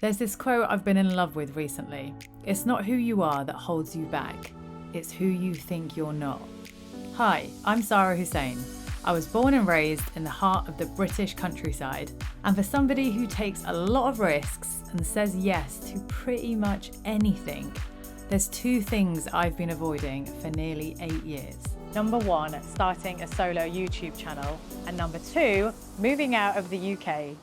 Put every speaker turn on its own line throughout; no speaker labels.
There's this quote I've been in love with recently. It's not who you are that holds you back, it's who you think you're not. Hi, I'm Sarah Hussain. I was born and raised in the heart of the British countryside, and for somebody who takes a lot of risks and says yes to pretty much anything, there's two things I've been avoiding for nearly 8 years. Number one, starting a solo YouTube channel, and number two, moving out of the UK.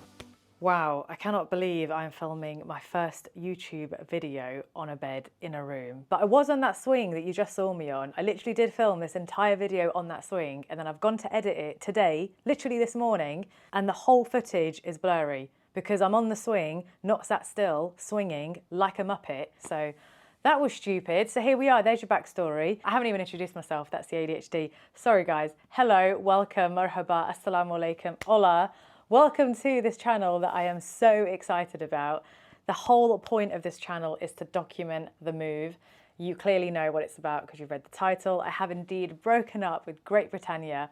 Wow, I cannot believe I'm filming my first YouTube video on a bed in a room. But I was on that swing that you just saw me on. I literally did film this entire video on that swing, and then I've gone to edit it today, literally this morning, and the whole footage is blurry because I'm on the swing, not sat still, swinging like a Muppet. So that was stupid. So here we are, there's your backstory. I haven't even introduced myself, that's the ADHD. Sorry guys. Hello, welcome, marhaba, assalamu alaikum, hola. Welcome to this channel that I am so excited about. The whole point of this channel is to document the move. You clearly know what it's about because you've read the title. I have indeed broken up with Great Britannia,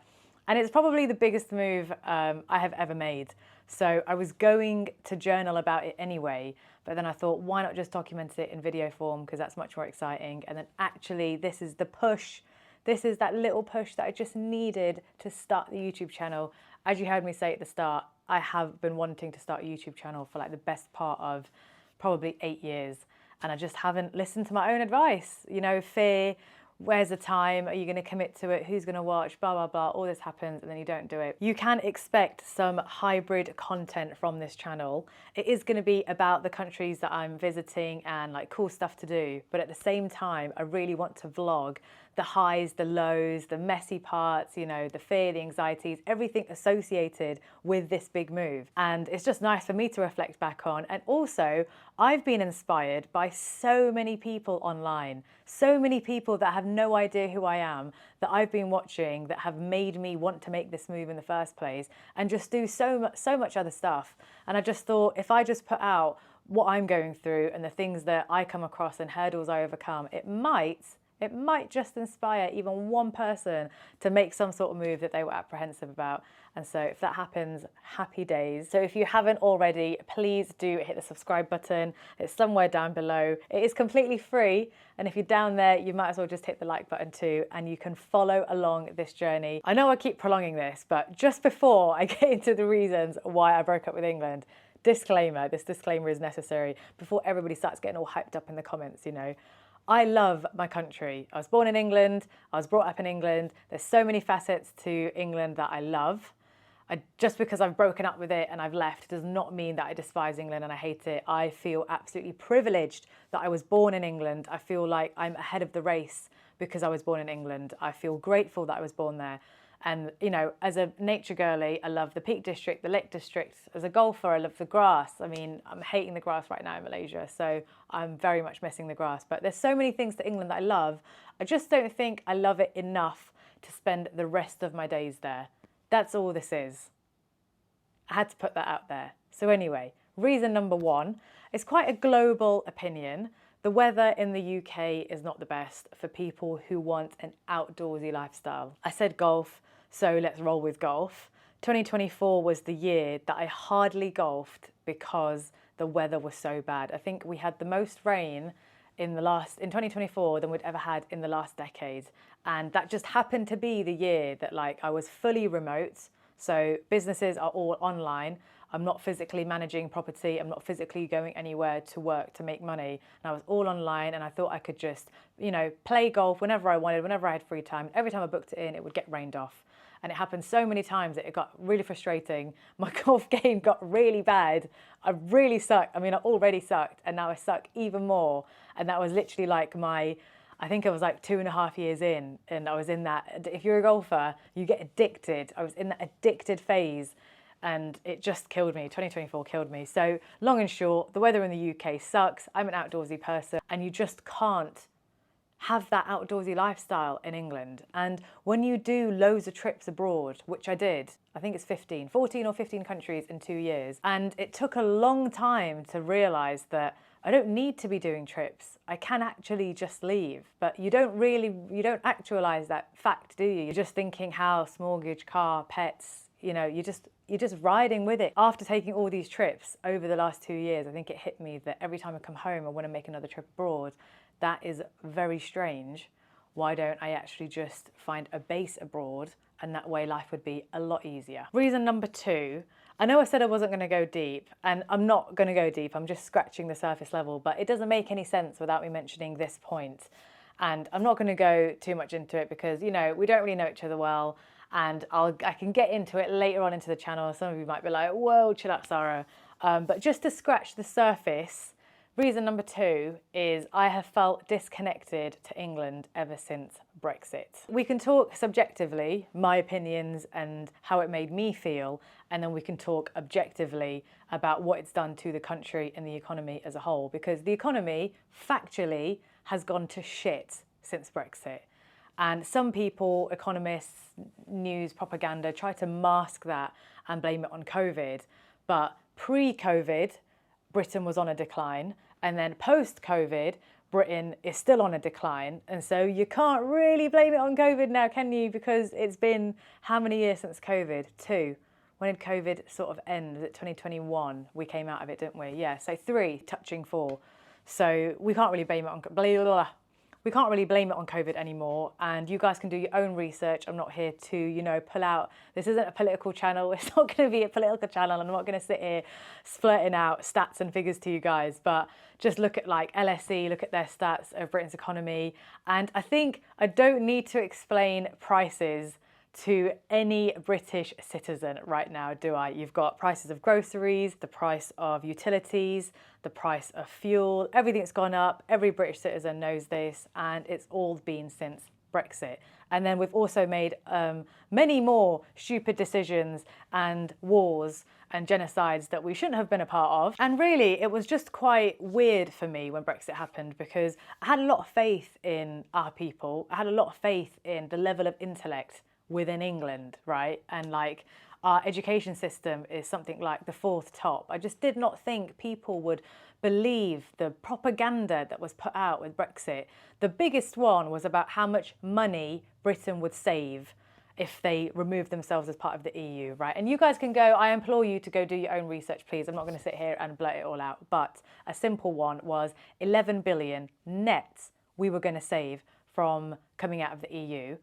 and it's probably the biggest move I have ever made. So I was going to journal about it anyway, but then I thought, why not just document it in video form, because that's much more exciting. And then actually this is the push. This is that little push that I just needed to start the YouTube channel. As you heard me say at the start, I have been wanting to start a YouTube channel for like the best part of probably 8 years. And I just haven't listened to my own advice. You know, fear, where's the time? Are you going to commit to it? Who's going to watch? Blah, blah, blah. All this happens and then you don't do it. You can expect some hybrid content from this channel. It is going to be about the countries that I'm visiting and like cool stuff to do. But at the same time, I really want to vlog the highs, the lows, the messy parts, you know, the fear, the anxieties, everything associated with this big move. And it's just nice for me to reflect back on. And also, I've been inspired by so many people online, so many people that have no idea who I am, that I've been watching, that have made me want to make this move in the first place and just do so much other stuff. And I just thought, if I just put out what I'm going through and the things that I come across and hurdles I overcome, it might just inspire even one person to make some sort of move that they were apprehensive about. And so if that happens, happy days. So if you haven't already, please do hit the subscribe button. It's somewhere down below. It is completely free. And if you're down there, you might as well just hit the like button too, and you can follow along this journey. I know I keep prolonging this, but just before I get into the reasons why I broke up with England, disclaimer, this disclaimer is necessary before everybody starts getting all hyped up in the comments, you know. I love my country. I was born in England. I was brought up in England. There's so many facets to England that I love. Just because I've broken up with it and I've left does not mean that I despise England and I hate it. I feel absolutely privileged that I was born in England. I feel like I'm ahead of the race because I was born in England. I feel grateful that I was born there. And, you know, as a nature girly, I love the Peak District, the Lake District. As a golfer, I love the grass. I mean, I'm hating the grass right now in Malaysia, so I'm very much missing the grass. But there's so many things to England that I love. I just don't think I love it enough to spend the rest of my days there. That's all this is. I had to put that out there. So anyway, reason number one, it's quite a global opinion. The weather in the UK is not the best for people who want an outdoorsy lifestyle. I said golf, so let's roll with golf. 2024 was the year that I hardly golfed because the weather was so bad. I think we had the most rain in 2024 than we'd ever had in the last decade. And that just happened to be the year that like I was fully remote. So businesses are all online. I'm not physically managing property. I'm not physically going anywhere to work to make money. And I was all online and I thought I could just, you know, play golf whenever I wanted, whenever I had free time. Every time I booked it in, it would get rained off. And it happened so many times that it got really frustrating. My golf game got really bad. I really sucked. I mean, I already sucked and now I suck even more. And that was literally like I think I was like 2.5 years in and I was in that. If you're a golfer, you get addicted. I was in that addicted phase. And it just killed me. 2024 killed me. So long and short, the weather in the UK sucks. I'm an outdoorsy person and you just can't have that outdoorsy lifestyle in England. And when you do loads of trips abroad, which I did, I think it's 14 or 15 countries in 2 years. And it took a long time to realize that I don't need to be doing trips. I can actually just leave. But you don't actualize that fact, do you? You're just thinking house, mortgage, car, pets, you know, you're just riding with it. After taking all these trips over the last 2 years, I think it hit me that every time I come home, I want to make another trip abroad. That is very strange. Why don't I actually just find a base abroad, and that way life would be a lot easier. Reason number 2, I know I said I wasn't going to go deep, and I'm not going to go deep, I'm just scratching the surface level, but it doesn't make any sense without me mentioning this point. And I'm not going to go too much into it because, you know, we don't really know each other well, and I can get into it later on into the channel. Some of you might be like, whoa, chill out, Sarah. But just to scratch the surface, reason number 2 is I have felt disconnected to England ever since Brexit. We can talk subjectively, my opinions and how it made me feel, and then we can talk objectively about what it's done to the country and the economy as a whole, because the economy, factually, has gone to shit since Brexit. And some people, economists, news, propaganda, try to mask that and blame it on COVID. But pre-COVID, Britain was on a decline. And then post-COVID, Britain is still on a decline. And so you can't really blame it on COVID now, can you? Because it's been how many years since COVID? 2. When did COVID sort of end? Was it 2021? We came out of it, didn't we? Yeah, so 3, touching 4. So we can't really blame it on COVID anymore, and you guys can do your own research. I'm not here to, you know, pull out. This isn't a political channel. It's not going to be a political channel. I'm not going to sit here splurting out stats and figures to you guys, but just look at like LSE, look at their stats of Britain's economy. And I think I don't need to explain prices to any British citizen right now, do I? You've got prices of groceries, the price of utilities, the price of fuel, everything's gone up. Every British citizen knows this, and it's all been since Brexit. And then we've also made many more stupid decisions and wars and genocides that we shouldn't have been a part of. And really, it was just quite weird for me when Brexit happened, because I had a lot of faith in our people. I had a lot of faith in the level of intellect within England, right? And like our education system is something like the 4th top. I just did not think people would believe the propaganda that was put out with Brexit. The biggest one was about how much money Britain would save if they removed themselves as part of the EU, right? And you guys can go, I implore you to go do your own research, please. I'm not going to sit here and blurt it all out. But a simple one was 11 billion net we were going to save from coming out of the EU.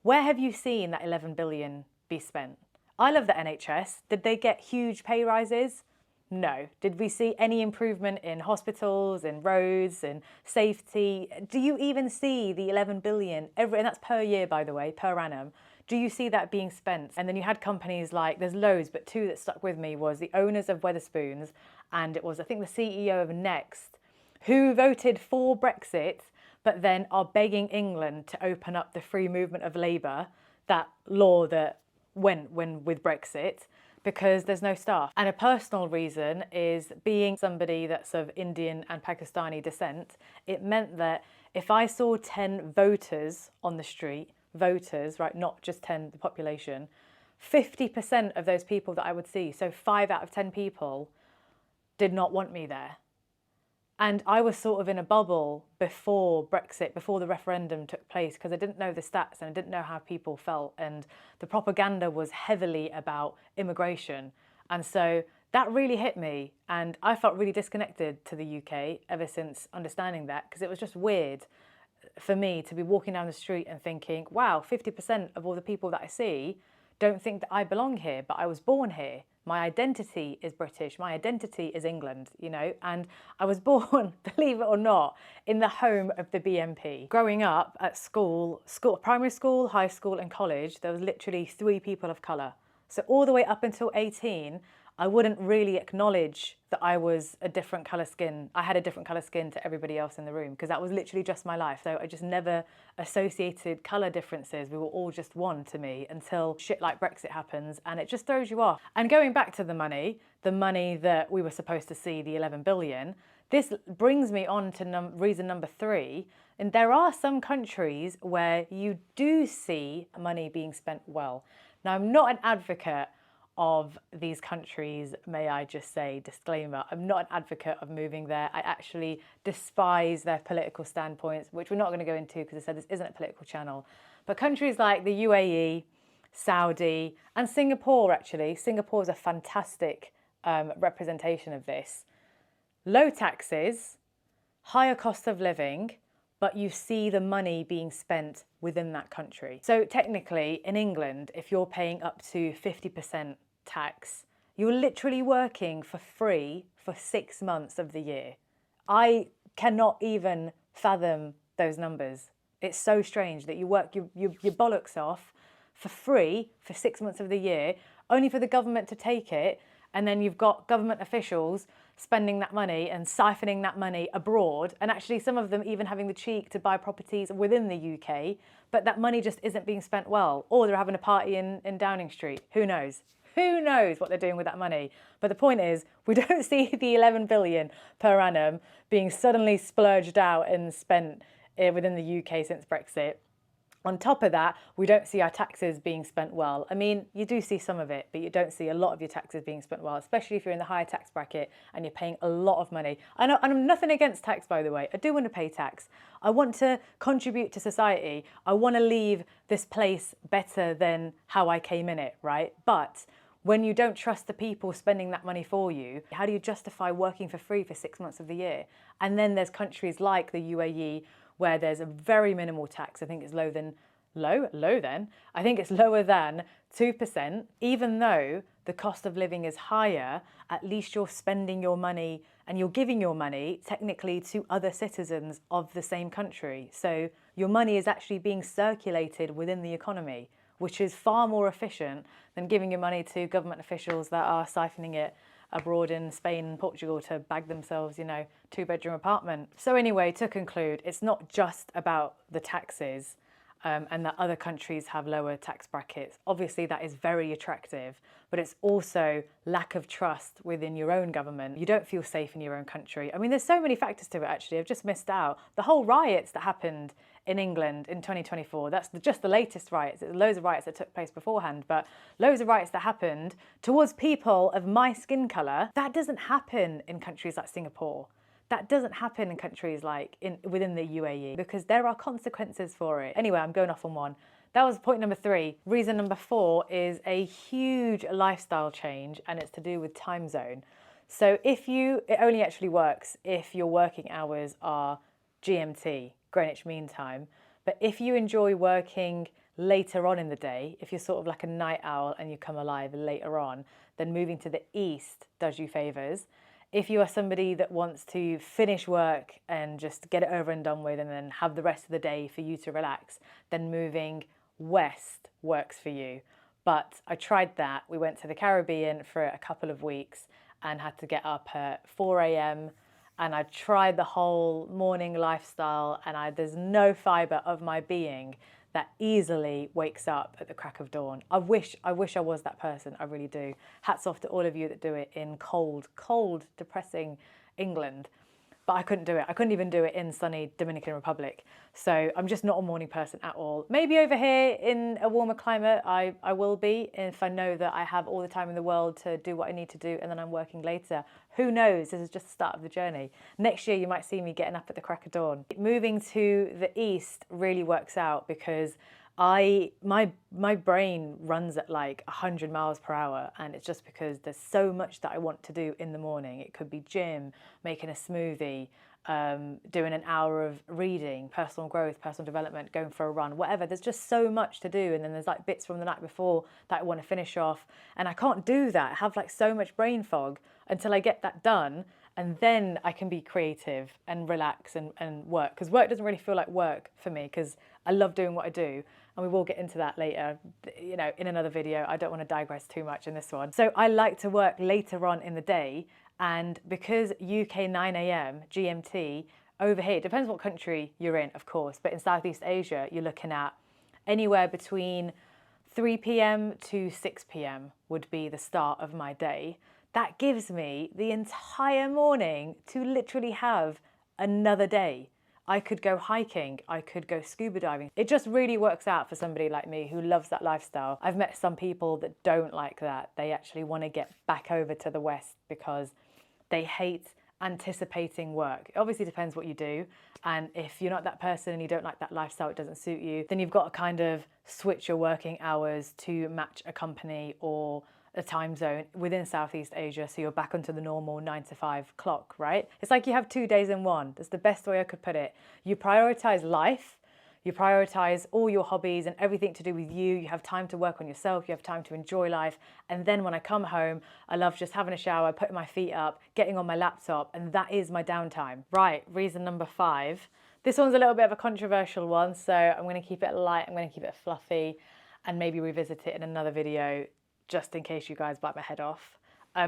Where have you seen that 11 billion be spent? I love the NHS. Did they get huge pay rises? No. Did we see any improvement in hospitals, in roads, in safety? Do you even see the 11 billion, and that's per year, by the way, per annum. Do you see that being spent? And then you had companies like, there's loads, but 2 that stuck with me was the owners of Wetherspoons, and it was, I think, the CEO of Next, who voted for Brexit, but then are begging England to open up the free movement of labour, that law that went with Brexit, because there's no staff. And a personal reason is, being somebody that's of Indian and Pakistani descent, it meant that if I saw 10 voters on the street, voters, right, not just 10, the population, 50% of those people that I would see, so 5 out of 10 people, did not want me there. And I was sort of in a bubble before Brexit, before the referendum took place, because I didn't know the stats and I didn't know how people felt. And the propaganda was heavily about immigration. And so that really hit me. And I felt really disconnected to the UK ever since understanding that, because it was just weird for me to be walking down the street and thinking, wow, 50% of all the people that I see don't think that I belong here, but I was born here. My identity is British, my identity is England, you know, and I was born, believe it or not, in the home of the BNP. Growing up at school, primary school, high school and college, there was literally 3 people of colour. So all the way up until 18, I wouldn't really acknowledge that I was a different colour skin. I had a different colour skin to everybody else in the room, because that was literally just my life. So I just never associated colour differences. We were all just one to me until shit like Brexit happens, and it just throws you off. And going back to the money that we were supposed to see, the 11 billion, this brings me on to reason number 3. And there are some countries where you do see money being spent well. Now, I'm not an advocate of these countries, may I just say, disclaimer, I'm not an advocate of moving there. I actually despise their political standpoints, which we're not going to go into because I said this isn't a political channel. But countries like the UAE, Saudi, and Singapore, actually. Singapore is a fantastic representation of this. Low taxes, higher cost of living, but you see the money being spent within that country. So technically, in England, if you're paying up to 50% tax, you're literally working for free for 6 months of the year. I cannot even fathom those numbers. It's so strange that you work your bollocks off for free for 6 months of the year, only for the government to take it, and then you've got government officials spending that money and siphoning that money abroad, and actually some of them even having the cheek to buy properties within the UK, but that money just isn't being spent well, or they're having a party in Downing Street. Who knows? Who knows what they're doing with that money? But the point is, we don't see the 11 billion per annum being suddenly splurged out and spent within the UK since Brexit. On top of that, we don't see our taxes being spent well. I mean, you do see some of it, but you don't see a lot of your taxes being spent well, especially if you're in the higher tax bracket and you're paying a lot of money. And I'm nothing against tax, by the way. I do want to pay tax. I want to contribute to society. I want to leave this place better than how I came in it, right? But when you don't trust the people spending that money for you, how do you justify working for free for 6 months of the year? And then there's countries like the UAE where there's a very minimal tax. I think it's lower than 2%, even though the cost of living is higher. At least you're spending your money and you're giving your money technically to other citizens of the same country. So your money is actually being circulated within the economy, which is far more efficient than giving your money to government officials that are siphoning it abroad in Spain and Portugal to bag themselves, 2-bedroom apartment. So anyway, to conclude, it's not just about the taxes and that other countries have lower tax brackets. Obviously, that is very attractive, but it's also lack of trust within your own government. You don't feel safe in your own country. I mean, there's so many factors to it, actually. I've just missed out. The whole riots that happened in England in 2024, that's just the latest riots. There's loads of riots that took place beforehand, but loads of riots that happened towards people of my skin colour. That doesn't happen in countries like Singapore. That doesn't happen in countries like within the UAE because there are consequences for it. Anyway, I'm going off on one. That was point number 3. Reason number 4 is a huge lifestyle change, and it's to do with time zone. So it only actually works if your working hours are GMT, Greenwich Mean Time. But if you enjoy working later on in the day, if you're sort of like a night owl and you come alive later on, then moving to the east does you favours. If you are somebody that wants to finish work and just get it over and done with and then have the rest of the day for you to relax, then moving west works for you. But I tried that. We went to the Caribbean for a couple of weeks and had to get up at 4 a.m. and I tried the whole morning lifestyle, and there's no fibre of my being that easily wakes up at the crack of dawn. I wish I was that person, I really do. Hats off to all of you that do it in cold, depressing England. But I couldn't do it. I couldn't even do it in sunny Dominican Republic. So I'm just not a morning person at all. Maybe over here in a warmer climate, I will be, if I know that I have all the time in the world to do what I need to do and then I'm working later. Who knows? This is just the start of the journey. Next year, you might see me getting up at the crack of dawn. Moving to the east really works out because my brain runs at like 100 miles per hour, and it's just because there's so much that I want to do in the morning. It could be gym, making a smoothie, doing an hour of reading, personal growth, personal development, going for a run, whatever. There's just so much to do, and then there's like bits from the night before that I want to finish off, and I can't do that. I have like so much brain fog until I get that done, and then I can be creative and relax and work, because work doesn't really feel like work for me because I love doing what I do. And we will get into that later, in another video. I don't want to digress too much in this one. So I like to work later on in the day, and because UK 9 a.m. GMT over here, it depends what country you're in, of course, but in Southeast Asia, you're looking at anywhere between 3 p.m. to 6 p.m. would be the start of my day. That gives me the entire morning to literally have another day. I could go hiking, I could go scuba diving. It just really works out for somebody like me who loves that lifestyle. I've met some people that don't like that. They actually want to get back over to the West because they hate anticipating work. It obviously depends what you do. And if you're not that person and you don't like that lifestyle, it doesn't suit you, then you've got to kind of switch your working hours to match a company or a time zone within Southeast Asia, so you're back onto the normal 9 to 5 clock, right? It's like you have 2 days in one. That's the best way I could put it. You prioritize life, you prioritize all your hobbies and everything to do with you. You have time to work on yourself, you have time to enjoy life. And then when I come home, I love just having a shower, putting my feet up, getting on my laptop, and that is my downtime. Right, reason number 5. This one's a little bit of a controversial one, so I'm going to keep it light, I'm going to keep it fluffy, and maybe revisit it in another video, just in case you guys bite my head off.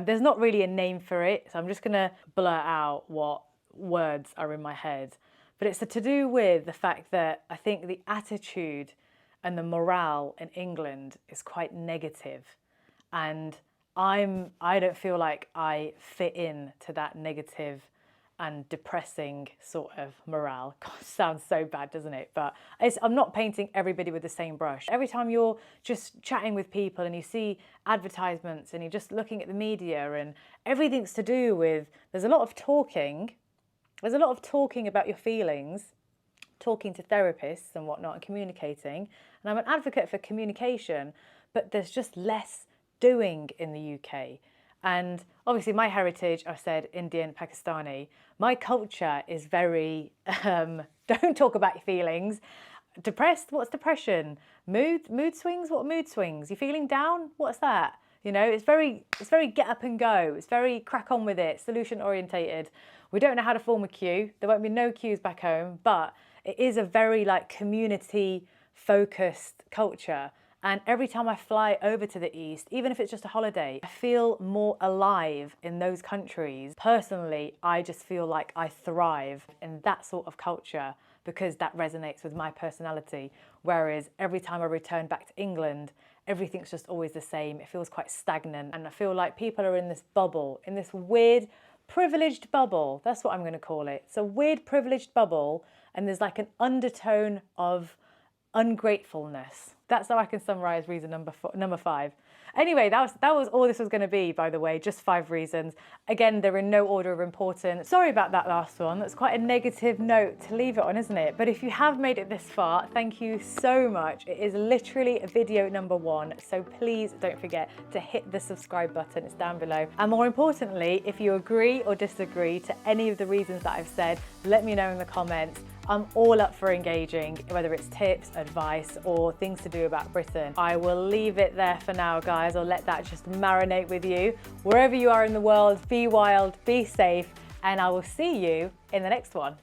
There's not really a name for it, so I'm just going to blur out what words are in my head. But it's to do with the fact that I think the attitude and the morale in England is quite negative. And I don't feel like I fit in to that negative and depressing sort of morale. God, it sounds so bad, doesn't it? But I'm not painting everybody with the same brush. Every time you're just chatting with people and you see advertisements and you're just looking at the media and everything's to do with, there's a lot of talking about your feelings, talking to therapists and whatnot and communicating. And I'm an advocate for communication, but there's just less doing in the UK. And obviously my heritage, I've said Indian, Pakistani. My culture is very, don't talk about your feelings. Depressed, what's depression? Mood swings, what mood swings? You feeling down? What's that? You know, it's very get up and go. It's very crack on with it, solution orientated. We don't know how to form a queue. There won't be no queues back home, but it is a very like community focused culture. And every time I fly over to the East, even if it's just a holiday, I feel more alive in those countries. Personally, I just feel like I thrive in that sort of culture because that resonates with my personality. Whereas every time I return back to England, everything's just always the same. It feels quite stagnant. And I feel like people are in this bubble, in this weird, privileged bubble. That's what I'm going to call it. It's a weird, privileged bubble. And there's like an undertone of ungratefulness. That's how I can summarize reason number 5. Anyway, that was all this was going to be, by the way, just 5 reasons. Again, they're in no order of importance. Sorry about that last one. That's quite a negative note to leave it on, isn't it? But if you have made it this far, thank you so much. It is literally video number 1. So please don't forget to hit the subscribe button. It's down below. And more importantly, if you agree or disagree to any of the reasons that I've said, let me know in the comments. I'm all up for engaging, whether it's tips, advice, or things to do about Britain. I will leave it there for now, guys. I'll let that just marinate with you. Wherever you are in the world, be wild, be safe, and I will see you in the next one.